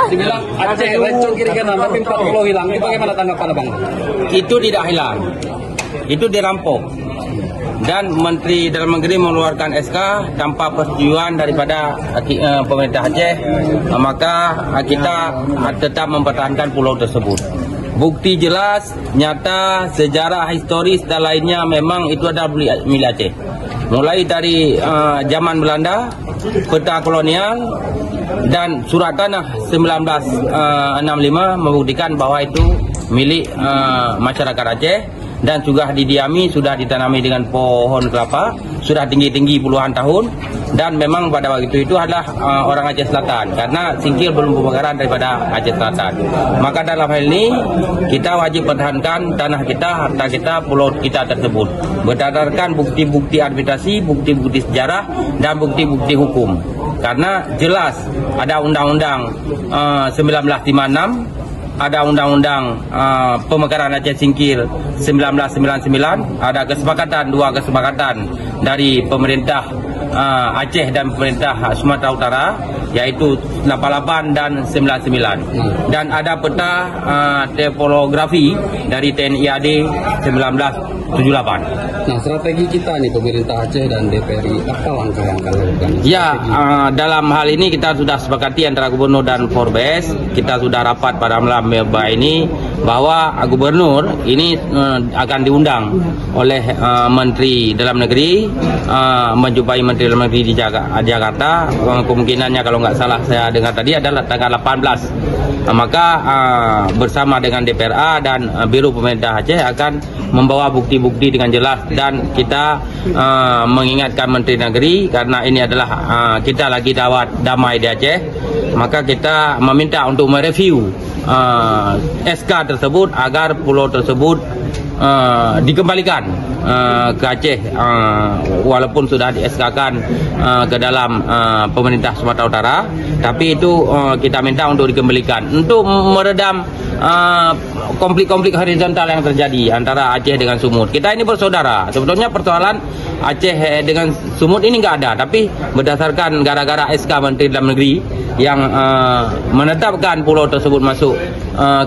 Dibilang Aceh lecong kiri kanan, tapi 40 hilang. Itu bagaimana tanggapan abang? Itu tidak hilang, itu dirampok. Dan Menteri Dalam Negeri mengeluarkan SK tanpa persetujuan daripada pemerintah Aceh, maka kita tetap mempertahankan pulau tersebut. Bukti jelas, nyata, sejarah historis dan lainnya memang itu adalah milik Aceh. Mulai dari zaman Belanda, peta kolonial, dan surat tanah 1965 membuktikan bahwa itu milik masyarakat Aceh. Dan juga didiami, sudah ditanami dengan pohon kelapa, sudah tinggi-tinggi puluhan tahun, dan memang pada waktu itu adalah orang Aceh Selatan, karena Singkil belum pemekaran daripada Aceh Selatan. Maka dalam hal ini kita wajib pertahankan tanah kita, harta kita, pulau kita tersebut berdasarkan bukti-bukti arbitrasi, bukti-bukti sejarah, dan bukti-bukti hukum. Karena jelas ada Undang-Undang 1956, ada Undang-Undang Pemekaran Aceh Singkil 1999, ada dua kesepakatan dari pemerintah Aceh dan pemerintah Sumatera Utara, yaitu 88 dan 99. Dan ada peta topografi dari TNI AD 1978. Nah, strategi kita nih pemerintah Aceh dan DPRI, apa langkah yang akan lakukan? Ya, dalam hal ini kita sudah sepakati antara Gubernur dan Forbes. Kita sudah rapat pada malam ini bahwa Gubernur ini akan diundang oleh Menteri Dalam Negeri, menjumpai Menteri Dalam Negeri di Jakarta. Kemungkinannya kalau nggak salah saya dengar tadi adalah tanggal 18. Maka bersama dengan DPRA dan Biro Pemerintah Aceh akan membawa bukti-bukti dengan jelas, dan kita mengingatkan Menteri Negeri karena ini adalah kita lagi dawat damai di Aceh, maka kita meminta untuk mereview SK tersebut agar pulau tersebut dikembalikan ke Aceh, walaupun sudah di SK-kan ke dalam pemerintah Sumatera Utara, tapi itu kita minta untuk dikembalikan untuk meredam konflik-konflik horizontal yang terjadi antara Aceh dengan Sumut. Kita ini bersaudara. Sebetulnya persoalan Aceh dengan Sumut ini nggak ada, tapi berdasarkan gara-gara SK Menteri Dalam Negeri yang menetapkan pulau tersebut masuk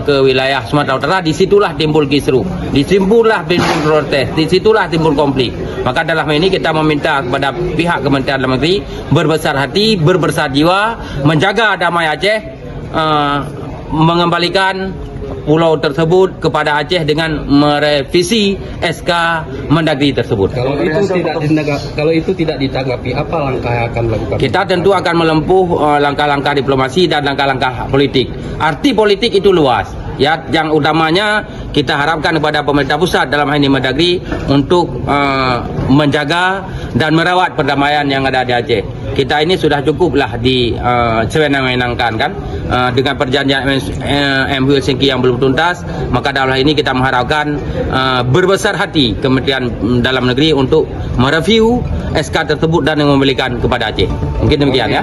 ke wilayah Sumatera Utara, disitulah timbul kisruh, disitulah timbul protes, disitulah timbul konflik. Maka dalam ini kita meminta kepada pihak Kementerian Dalam Negeri berbesar hati, berbesar jiwa, menjaga damai Aceh, mengembalikan pulau tersebut kepada Aceh dengan merevisi SK Mendagri tersebut. Kalau itu tidak ditanggapi, apa langkah yang akan dilakukan? Kita tentu akan menempuh langkah-langkah diplomasi dan langkah-langkah politik. Arti politik itu luas. Ya, yang utamanya kita harapkan kepada pemerintah pusat dalam hal ini Mendagri untuk menjaga dan merawat perdamaian yang ada di Aceh. Kita ini sudah cukuplah di sewenang-wenangkan kan dengan perjanjian MOU Helsinki yang belum tuntas. Maka dalam hal ini kita mengharapkan berbesar hati Kementerian Dalam Negeri untuk mereview SK tersebut dan mengembalikan kepada Aceh. Mungkin demikian ya.